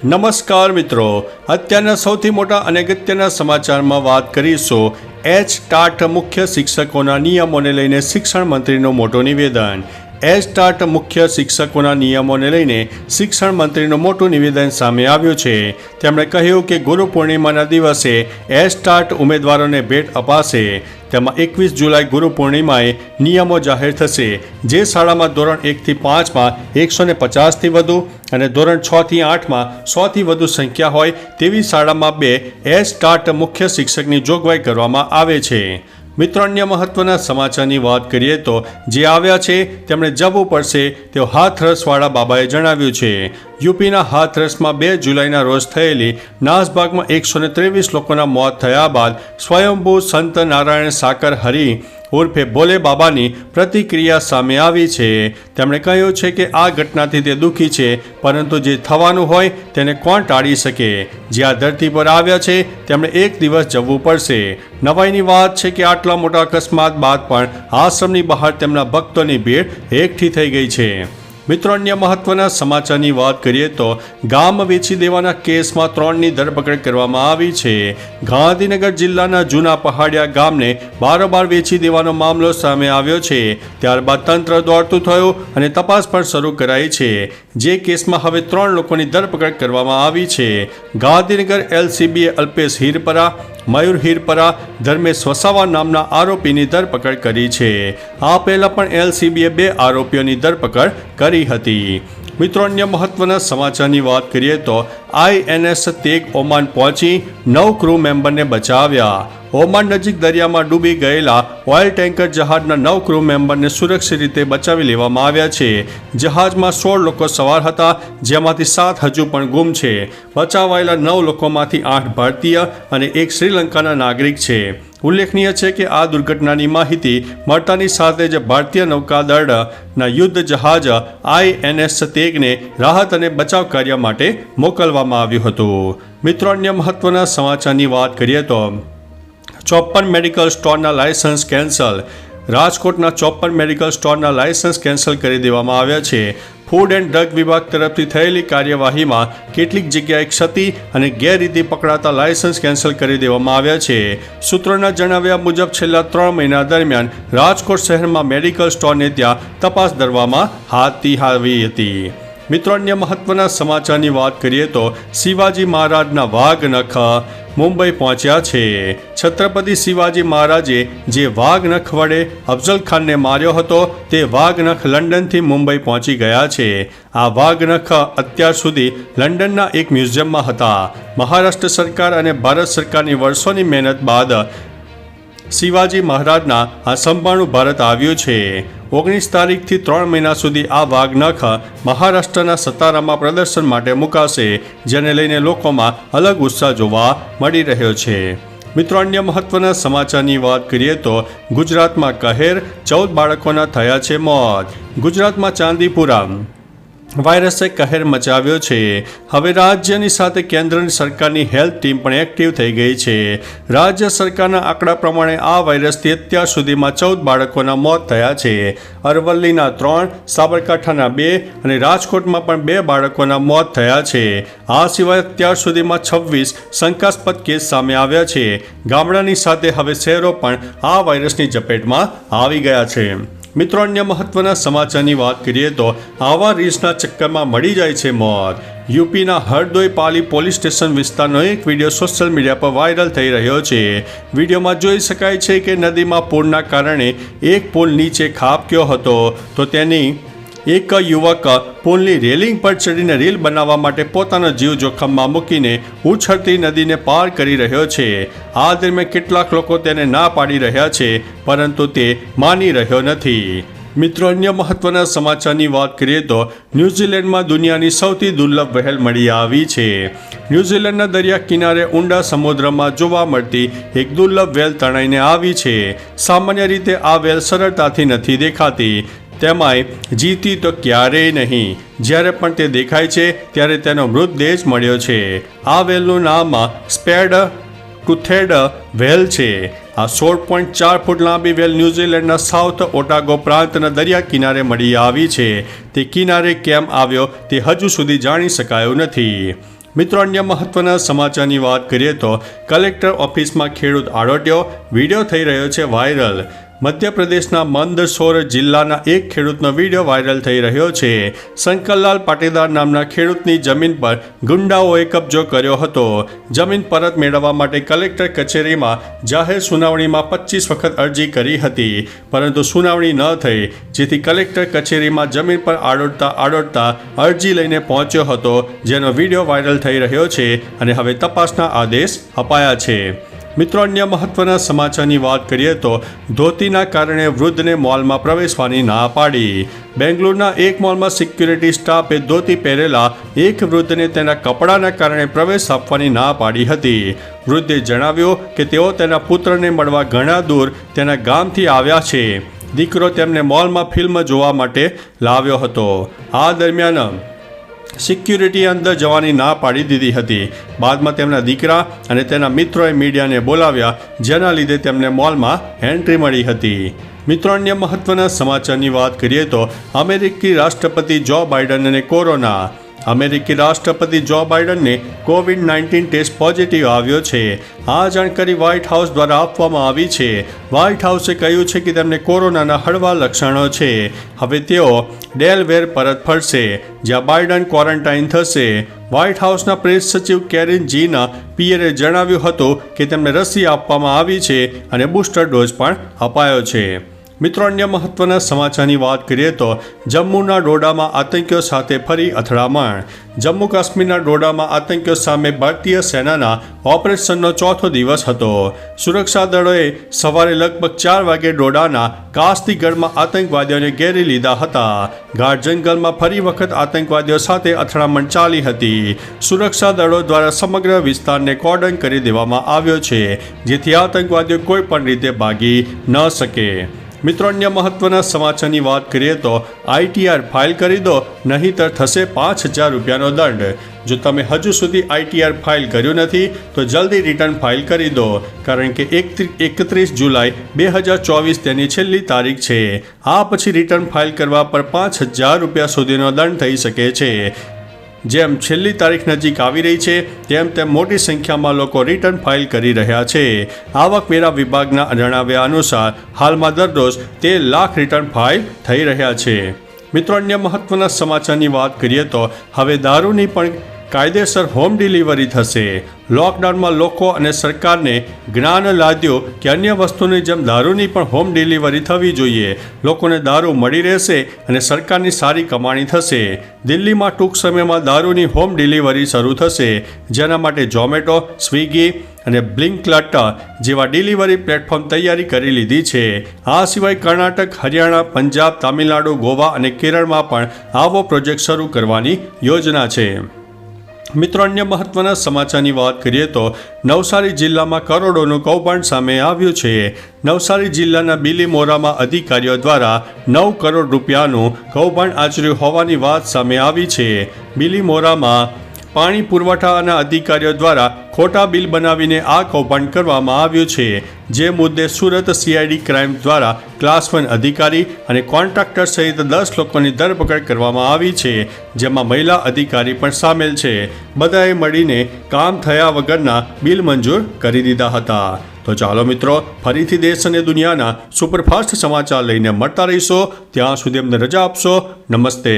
નમસ્કાર મિત્રો, અત્યારના સૌથી મોટા અને અગત્યના સમાચારમાં વાત કરીશું એચ-ટાટ મુખ્ય શિક્ષકોના નિયમોને લઈને શિક્ષણ મંત્રીનું મોટું નિવેદન. એચ-ટાટ મુખ્ય શિક્ષકોના નિયમોને લઈને શિક્ષણ મંત્રીનું મોટું નિવેદન સામે આવ્યું છે. તેમણે કહ્યું કે ગુરુ પૂર્ણિમાના દિવસે એચ-ટાટ ઉમેદવારોને ભેટ અપાશે. તેમાં 21 જુલાઈ ગુરુ પૂર્ણિમાએ નિયમો જાહેર થશે. જે શાળામાં ધોરણ 1 થી 5માં 150થી વધુ અને ધોરણ 6 થી 8માં 100થી વધુ સંખ્યા હોય તેવી શાળામાં 2 એચ-ટાટ મુખ્ય શિક્ષકની જોગવાઈ કરવામાં આવે છે. મિત્રો, અન્ય મહત્વના સમાચારની વાત કરીએ તો જે આવ્યા છે તેમણે જવું પડશે તેવું હાથરસવાળા બાબાએ જણાવ્યું છે. યુપીના હાથરસમાં 2 જુલાઈના રોજ થયેલી નાસભાગમાં 123 લોકોના મોત થયા બાદ સ્વયંભૂ સંત નારાયણ સાકર હરિ ઉર્ફે ભોલે બાબાની પ્રતિક્રિયા સામે આવી છે. તેમણે કહ્યું છે કે આ ઘટનાથી તે દુઃખી છે, પરંતુ જે થવાનું હોય તેને કોણ ટાળી શકે. જે આ ધરતી પર આવ્યા છે તેમણે એક દિવસ જવું પડશે. નવાઈની વાત છે કે આટલા મોટા અકસ્માત બાદ પણ આશ્રમની બહાર તેમના ભક્તોની ભીડ એકઠી થઈ ગઈ છે. મિત્રો, અન્ય મહત્વના સમાચારની વાત કરીએ તો ગામ વેચી દેવાના કેસમાં 3ની ધરપકડ કરવામાં આવી છે. ગાંધીનગર જિલ્લાના જૂના પહાડિયા ગામને બારોબાર વેચી દેવાનો મામલો સામે આવ્યો છે. ત્યારબાદ તંત્ર દોડતું થયું અને તપાસ પણ શરૂ કરાઈ છે. જે કેસમાં હવે 3 લોકોની ધરપકડ કરવામાં આવી છે. ગાંધીનગર એલસીબીએ અલ્પેશ હિરપરા, મયુર હિરપરા, ધર્મેશ વસાવા નામના આરોપીની ધરપકડ કરી છે. આ પહેલા પણ એલસીબીએ 2 આરોપીઓની ધરપકડ કરી હતી. મિત્રો, અન્ય મહત્વના સમાચારની વાત કરીએ તો INS તેગ ઓમાન પહોંચી 9 ક્રૂ મેમ્બરને બચાવ્યા. ઓમાન નજીક દરિયામાં ડૂબી ગયેલા ઓઇલ ટેન્કર જહાજના 9 ક્રૂ મેમ્બરને સુરક્ષિત રીતે બચાવી લેવામાં આવ્યા છે. જહાજમાં 16 લોકો સવાર હતા, જેમાંથી 7 હજુ પણ ગુમ છે. બચાવાયેલા 9 લોકોમાંથી 8 ભારતીય અને 1 શ્રીલંકાના નાગરિક છે. ઉલ્લેખનીય છે કે આ દુર્ઘટનાની માહિતી મળતાની સાથે જ ભારતીય નૌકાદળના યુદ્ધ જહાજ INS તેગને રાહત અને બચાવ કાર્ય માટે મોકલવામાં આવ્યું હતું. મિત્રો, અન્ય મહત્વના સમાચારની વાત કરીએ તો 54 મેડિકલ સ્ટોરના લાયસન્સ કેન્સલ. રાજકોટના 54 મેડિકલ સ્ટોરના લાયસન્સ કેન્સલ કરી દેવામાં આવ્યા છે. ફૂડ એન્ડ ડ્રગ વિભાગ તરફથી થયેલી કાર્યવાહીમાં કેટલીક જગ્યાએ ક્ષતિ અને ગેરરીતિ પકડાતા લાયસન્સ કેન્સલ કરી દેવામાં આવ્યા છે. સૂત્રોના જણાવ્યા મુજબ છેલ્લા 3 મહિના દરમિયાન રાજકોટ શહેરમાં મેડિકલ સ્ટોરને ત્યાં તપાસ દરવામાં હાથ આવી હતી. મિત્રો, અન્ય મહત્વના સમાચારની વાત કરીએ તો શિવાજી મહારાજના વાઘ નખ મુંબઈ પહોંચ્યા છે. છત્રપતિ શિવાજી મહારાજે જે વાઘ નખ વડે અફઝલ ખાનને માર્યો હતો તે વાઘ નખ લંડનથી મુંબઈ પહોંચી ગયા છે. આ વાઘ નખ અત્યાર સુધી લંડનના એક મ્યુઝિયમમાં હતા. મહારાષ્ટ્ર સરકાર અને ભારત સરકારની વર્ષોની મહેનત બાદ શિવાજી મહારાજના આ સંભાળનું ભારત આવ્યું છે. 19 તારીખથી 3 મહિના સુધી આ વાઘ નખ મહારાષ્ટ્રના સતારામાં પ્રદર્શન માટે મુકાશે, જેને લઈને લોકોમાં અલગ ઉત્સાહ જોવા મળી રહ્યો છે. મિત્રો, અન્ય મહત્વના સમાચારની વાત કરીએ તો ગુજરાતમાં કહેર, 14 બાળકોના થયા છે મોત. ગુજરાતમાં ચાંદીપુરા વાયરસે કહેર મચાવ્યો છે. હવે રાજ્યની સાથે કેન્દ્રની સરકારની હેલ્થ ટીમ પણ એક્ટિવ થઈ ગઈ છે. રાજ્ય સરકારના આંકડા પ્રમાણે આ વાયરસથી અત્યાર સુધીમાં 14 બાળકોના મોત થયા છે. અરવલ્લીના 3, સાબરકાંઠાના 2 અને રાજકોટમાં પણ 2 બાળકોના મોત થયા છે. આ સિવાય અત્યાર સુધીમાં 26 શંકાસ્પદ કેસ સામે આવ્યા છે. ગામડાની સાથે હવે શહેરો પણ આ વાયરસની ઝપેટમાં આવી ગયા છે. મિત્રો, અન્ય મહત્વના સમાચારની વાત કરીએ તો આવા રીલ્સના ચક્કરમાં મળી જાય છે મોત. યુપીના હરદોઈ પાલી પોલીસ સ્ટેશન વિસ્તારનો એક વિડીયો સોશિયલ મીડિયા પર વાયરલ થઈ રહ્યો છે. વિડીયોમાં જોઈ શકાય છે કે નદીમાં પૂરના કારણે એક પુલ નીચે ખાબક્યો હતો, તો તેની એક યુવક પુલની રેલિંગ પર ચડીને રીલ બનાવવા માટે પોતાનો જીવ જોખમમાં મૂકીને ઉછળતી નદીને પાર કરી રહ્યો છે. આ દરમિયાન કેટલાક લોકો તેને ના પાડી રહ્યા છે, પરંતુ તે માની રહ્યો નથી. મિત્રો, અન્ય મહત્વના સમાચારની વાત કરીએ તો ન્યૂઝીલેન્ડમાં દુનિયાની સૌથી દુર્લભ વહેલ મળી આવી છે. ન્યૂઝીલેન્ડના દરિયા કિનારે ઊંડા સમુદ્રમાં જોવા મળતી એક દુર્લભ વેલ તણાઈને આવી છે. સામાન્ય રીતે આ વેલ સરળતાથી નથી દેખાતી, તેમાંય જીતી તો ક્યારેય નહીં. જ્યારે પણ તે દેખાય છે ત્યારે તેનો મૃતદેહ જ મળ્યો છે. આ વેલનું નામ સ્પેડ ટુથેડ વેલ છે. આ 16.4 ફૂટ લાંબી વેલ ન્યૂઝીલેન્ડના સાઉથ ઓટાગો પ્રાંતના દરિયા કિનારે મળી આવી છે. તે કિનારે કેમ આવ્યો તે હજુ સુધી જાણી શકાયું નથી. મિત્રો, અન્ય મહત્વના સમાચારની વાત કરીએ તો કલેક્ટર ઓફિસમાં ખેડૂત આડોટ્યો, વિડીયો થઈ રહ્યો છે વાયરલ. મધ્યપ્રદેશના મંદસૌર જિલ્લાના એક ખેડૂતનો વિડીયો વાયરલ થઈ રહ્યો છે. શંકરલાલ પાટીદાર નામના ખેડૂતની જમીન પર ગુંડાઓએ કબજો કર્યો હતો. જમીન પરત મેળવવા માટે કલેક્ટર કચેરીમાં જાહેર સુનાવણીમાં 25 વખત અરજી કરી હતી, પરંતુ સુનાવણી ન થઈ, જેથી કલેક્ટર કચેરીમાં જમીન પર આડોડતા અરજી લઈને પહોંચ્યો હતો, જેનો વિડીયો વાયરલ થઈ રહ્યો છે અને હવે તપાસના આદેશ અપાયા છે. મિત્રો, અન્ય મહત્વના સમાચારની વાત કરીએ તો ધોતીના કારણે વૃદ્ધને મોલમાં પ્રવેશવાની ના પાડી. બેંગ્લોરના એક મોલમાં સિક્યુરિટી સ્ટાફે ધોતી પહેરેલા એક વૃદ્ધને તેના કપડાના કારણે પ્રવેશ આપવાની ના પાડી હતી. વૃદ્ધે જણાવ્યું કે તેઓ તેના પુત્રને મળવા ઘણા દૂર તેના ગામથી આવ્યા છે. દીકરો તેમને મોલમાં ફિલ્મ જોવા માટે લાવ્યો હતો. આ દરમિયાન સિક્યુરિટીએ અંદર જવાની ના પાડી દીધી હતી. બાદમાં તેમના દીકરા અને તેના મિત્રોએ મીડિયાને બોલાવ્યા, જેના લીધે તેમને મોલમાં એન્ટ્રી મળી હતી. મિત્રો, અન્ય મહત્વના સમાચારની વાત કરીએ તો અમેરિકી રાષ્ટ્રપતિ જો બાઇડનને કોરોના. અમેરિકી રાષ્ટ્રપતિ જો બાઇડનને COVID-19 ટેસ્ટ પોઝિટિવ આવ્યો છે. આ જાણકારી વ્હાઇટ હાઉસ દ્વારા આપવામાં આવી છે. વ્હાઇટ હાઉસે કહ્યું છે કે તેમને કોરોનાના હળવા લક્ષણો છે. હવે તેઓ ડેલવેર પરત ફરશે, જ્યાં બાઇડન ક્વોરન્ટાઇન થશે. વ્હાઇટ હાઉસના પ્રેસ સચિવ કેરિન જીન પિયરે જણાવ્યું હતું કે તેમને રસી આપવામાં આવી છે અને બૂસ્ટર ડોઝ પણ અપાયો છે. મિત્રો, અન્ય મહત્વના સમાચારની વાત કરીએ તો જમ્મુના ડોડામાં આતંકીઓ સાથે ફરી અથડામણ. જમ્મુ કાશ્મીરના ડોડામાં આતંકીઓ સામે ભારતીય સેનાના ઓપરેશનનો ચોથો દિવસ હતો. સુરક્ષા દળોએ સવારે લગભગ 4 વાગે ડોડાના કાસ્તીગઢમાં આતંકવાદીઓને ઘેરી લીધા હતા. ગાઢ જંગલમાં ફરી વખત આતંકવાદીઓ સાથે અથડામણ ચાલી હતી. સુરક્ષા દળો દ્વારા સમગ્ર વિસ્તારને કોર્ડન કરી દેવામાં આવ્યો છે, જેથી આતંકવાદીઓ કોઈ પણ રીતે ભાગી ન શકે. મિત્રો, અન્ય મહત્વના સમાચારની વાત કરીએ તો ITR ફાઇલ કરી દો, નહીંતર થશે 5,000 રૂપિયાનો દંડ. જો તમે હજુ સુધી ITR ફાઇલ કર્યું નથી તો જલ્દી રિટર્ન ફાઇલ કરી દો, કારણ કે 31 જુલાઈ 2024 તેની છેલ્લી તારીખ છે. આ પછી રિટર્ન ફાઇલ કરવા પર 5,000 રૂપિયા સુધીનો દંડ થઈ શકે છે. જેમ છેલ્લી તારીખ નજીક આવી રહી છે, તેમ મોટી સંખ્યામાં લોકો રિટર્ન ફાઇલ કરી રહ્યા છે. આવકવેરા વિભાગના જણાવ્યા અનુસાર હાલમાં દરરોજ 13 લાખ રિટર્ન ફાઇલ થઈ રહ્યા છે. મિત્રો, અન્ય મહત્વના સમાચારની વાત કરીએ તો હવે દારૂની પણ કાયદેસર હોમ ડિલિવરી થશે. લોકડાઉનમાં લોકો અને સરકારને જ્ઞાન લાદ્યું કે અન્ય વસ્તુની જેમ દારૂની પણ હોમ ડિલિવરી થવી જોઈએ. લોકોને દારૂ મળી રહેશે અને સરકારની સારી કમાણી થશે. દિલ્હીમાં ટૂંક સમયમાં દારૂની હોમ ડિલિવરી શરૂ થશે, જેના માટે ઝોમેટો, સ્વિગી અને બ્લિંકિટ જેવા ડિલિવરી પ્લેટફોર્મ તૈયારી કરી લીધી છે. આ સિવાય કર્ણાટક, હરિયાણા, પંજાબ, તામિલનાડુ, ગોવા અને કેરળમાં પણ આવો પ્રોજેક્ટ શરૂ કરવાની યોજના છે. મિત્રો, અન્ય મહત્વના સમાચારની વાત કરીએ તો નવસારી જિલ્લામાં કરોડોનું કૌભાંડ સામે આવ્યું છે. નવસારી જિલ્લાના બિલીમોરામાં અધિકારીઓ દ્વારા 9 કરોડ રૂપિયાનું કૌભાંડ આચર્યું હોવાની વાત સામે આવી છે. બિલીમોરામાં પાણી પુરવઠાના અધિકારીઓ દ્વારા ખોટા બિલ બનાવીને આ કૌભાંડ કરવામાં આવ્યું છે. જે મુદ્દે સુરત CID ક્રાઇમ દ્વારા ક્લાસ 1 અધિકારી અને કોન્ટ્રાક્ટર સહિત 10 લોકોની ધરપકડ કરવામાં આવી છે, જેમાં મહિલા અધિકારી પણ સામેલ છે. બધાએ મળીને કામ થયા વગરના બિલ મંજૂર કરી દીધા હતા. તો ચાલો મિત્રો, ફરીથી દેશ અને દુનિયાના સુપરફાસ્ટ સમાચાર લઈને મળતા રહીશો. ત્યાં સુધી અમને રજા આપશો. નમસ્તે.